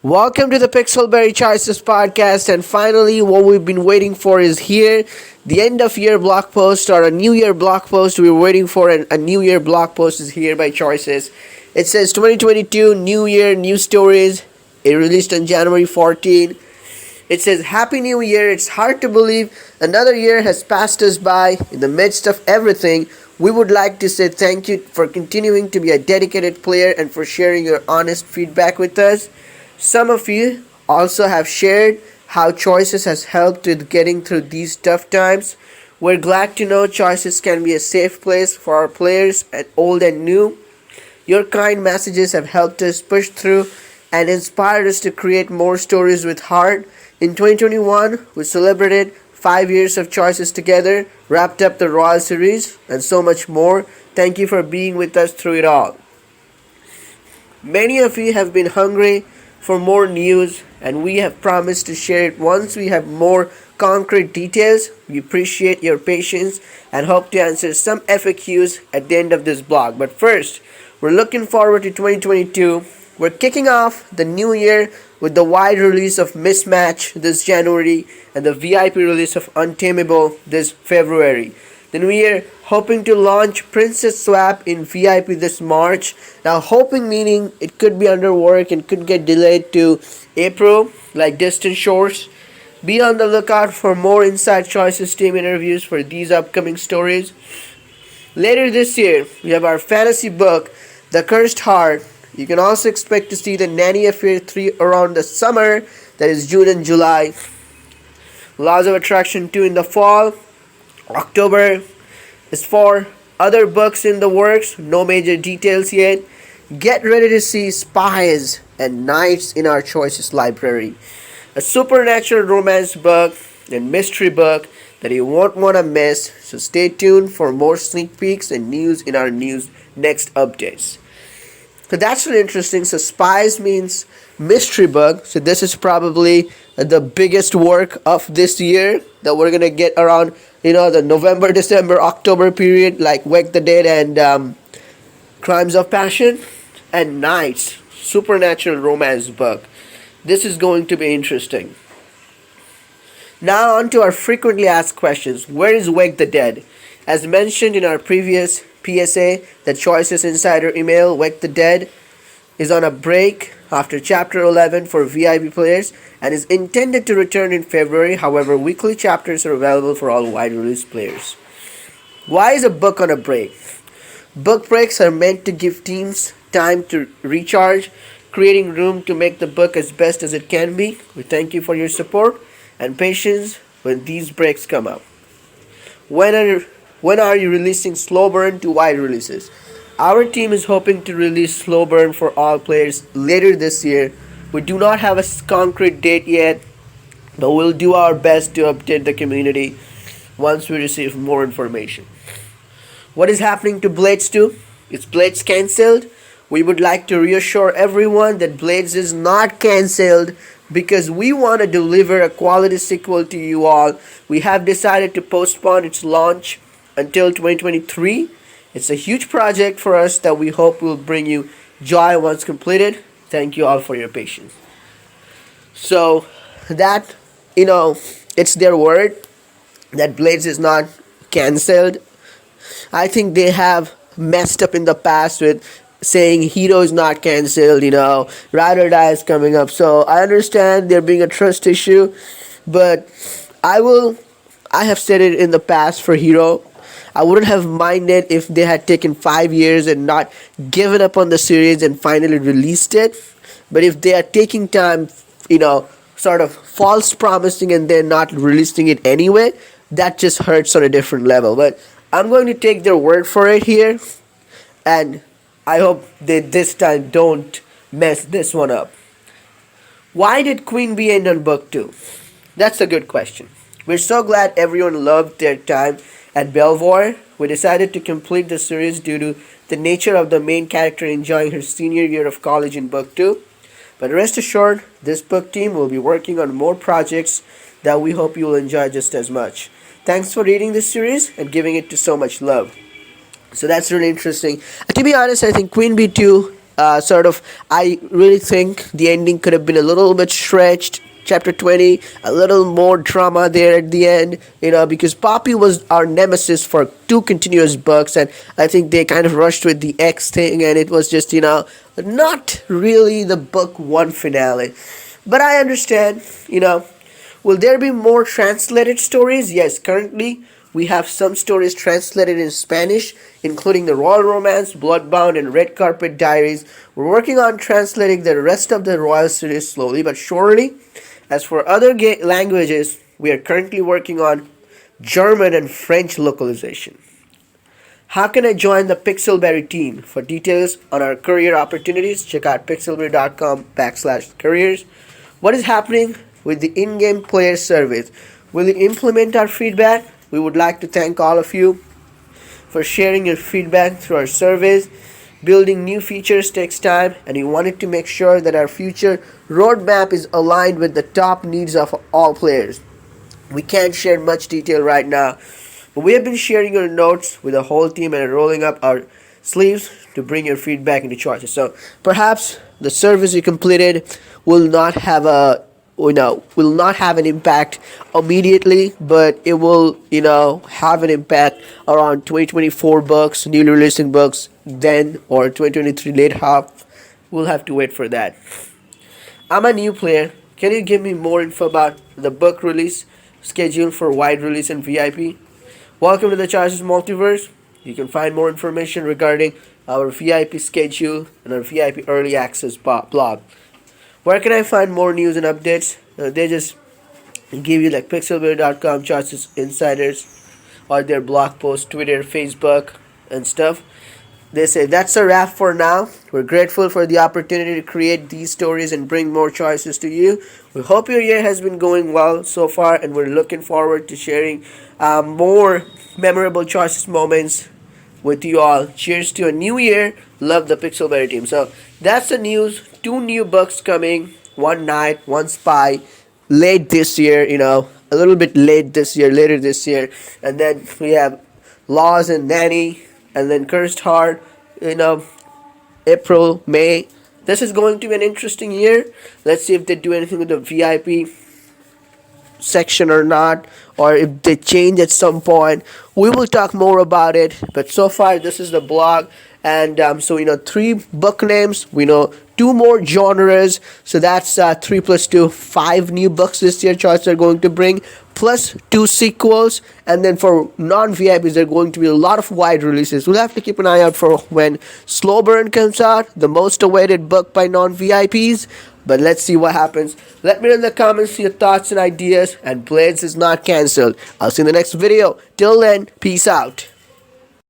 Welcome to the Pixelberry Choices podcast, and finally, what we've been waiting for is here. The end of year blog post or a new year blog post we were waiting for, and a new year blog post is here by Choices. It says 2022 New Year, New Stories. It released on January 14. It says Happy New Year. It's hard to believe another year has passed us by. In the midst of everything, we would like to say thank you for continuing to be a dedicated player and for sharing your honest feedback with us. Some of you also have shared how Choices has helped with getting through these tough times. We're glad to know Choices can be a safe place for our players, and old and new. Your kind messages have helped us push through and inspired us to create more stories with heart. In 2021, we celebrated 5 years of Choices together, wrapped up the Royal Series, and so much more. Thank you for being with us through it all. Many of you have been hungry for more news, and we have promised to share it once we have more concrete details. We appreciate your patience and hope to answer some FAQs at the end of this blog. But first, we're looking forward to 2022. We're kicking off the new year with the wide release of Mismatch this January and the VIP release of Untameable this February. Then we are hoping to launch Princess Swap in VIP this March. Now, hoping meaning it could be under work and could get delayed to April, like Distant Shores. Be on the lookout for more Inside Choices team interviews for these upcoming stories. Later this year, we have our fantasy book, The Cursed Heart. You can also expect to see the Nanny Affair 3 around the summer, that is June and July. Laws of Attraction 2 in the fall. October is for other books in the works, no major details yet. Get ready to see Spies and Knights in our Choices library. A supernatural romance book and mystery book that you won't want to miss, so stay tuned for more sneak peeks and news in our next updates. So that's really interesting. So Spies means mystery book. So this is probably the biggest work of this year that we're gonna get around, the November, December, October period, like Wake the Dead and Crimes of Passion. And Knights, supernatural romance book. This is going to be interesting. Now on to our frequently asked questions. Where is Wake the Dead? As mentioned in our previous PSA, the Choices Insider email, Wake the Dead is on a break after Chapter 11 for VIP players and is intended to return in February. However, weekly chapters are available for all wide release players. Why is a book on a break? Book breaks are meant to give teams time to recharge, creating room to make the book as best as it can be. We thank you for your support and patience when these breaks come up. When are you releasing Slow Burn to wide releases? Our team is hoping to release Slow Burn for all players later this year. We do not have a concrete date yet, but we'll do our best to update the community once we receive more information. What is happening to Blades 2? Is Blades cancelled? We would like to reassure everyone that Blades is not cancelled because we want to deliver a quality sequel to you all. We have decided to postpone its launch until 2023. It's a huge project for us that we hope will bring you joy once completed. Thank you all for your patience. So that, it's their word that Blades is not cancelled. I think they have messed up in the past with saying Hero is not cancelled, Ride or Die is coming up. So I understand there being a trust issue, but I have said it in the past for Hero. I wouldn't have minded if they had taken 5 years and not given up on the series and finally released it. But if they are taking time, sort of false promising and they're not releasing it anyway, that just hurts on a different level. But I'm going to take their word for it here, and I hope they this time don't mess this one up. Why did Queen Bee end on book 2? That's a good question. We're so glad everyone loved their time at Belvoir. We decided to complete the series due to the nature of the main character enjoying her senior year of college in book 2. But rest assured, this book team will be working on more projects that we hope you will enjoy just as much. Thanks for reading this series and giving it to so much love. So that's really interesting. To be honest, I think Queen Bee 2 I really think the ending could have been a little bit stretched. Chapter 20, a little more drama there at the end, because Poppy was our nemesis for two continuous books, and I think they kind of rushed with the X thing, and it was just, not really the book one finale. But I understand, will there be more translated stories? Yes, currently we have some stories translated in Spanish, including the Royal Romance, Bloodbound, and Red Carpet Diaries. We're working on translating the rest of the Royal series slowly but surely. As for other languages, we are currently working on German and French localization. How can I join the Pixelberry team? For details on our career opportunities, check out pixelberry.com/careers. What is happening with the in-game player surveys? Will you implement our feedback? We would like to thank all of you for sharing your feedback through our surveys. Building new features takes time, and we wanted to make sure that our future roadmap is aligned with the top needs of all players. We can't share much detail right now, but we have been sharing your notes with the whole team and rolling up our sleeves to bring your feedback into choices. So perhaps the service you completed will not have an impact immediately, but it will have an impact around 2024 books, newly releasing books, then, or 2023 late half. We'll have to wait for that. I'm a new player. Can you give me more info about the book release schedule for wide release and VIP? Welcome to the Choices Multiverse. You can find more information regarding our VIP schedule and our VIP early access blog. Where can I find more news and updates? They just give you like pixelberry.com, Choices Insiders, or their blog posts, Twitter, Facebook, and stuff. They say that's a wrap for now. We're grateful for the opportunity to create these stories and bring more choices to you. We hope your year has been going well so far, and we're looking forward to sharing more memorable choices moments with you all. Cheers to a new year. Love the Pixelberry team. So that's the news. 2 new books coming. One Night, One Spy. Late this year, a little bit later this year. And then we have Laws and Nanny. And then Cursed Heart, April, May. This is going to be an interesting year. Let's see if they do anything with the VIP section or not, or if they change at some point. We will talk more about it, but so far this is the blog. And 3 book names, 2 more genres, so that's 3 plus 2, 5 new books this year Choices are going to bring, plus 2 sequels. And then for non-VIPs there are going to be a lot of wide releases. We'll have to keep an eye out for when Slow Burn comes out, the most awaited book by non-VIPs. But let's see what happens. Let me know in the comments your thoughts and ideas. And Blades is not cancelled. I'll see you in the next video. Till then, peace out.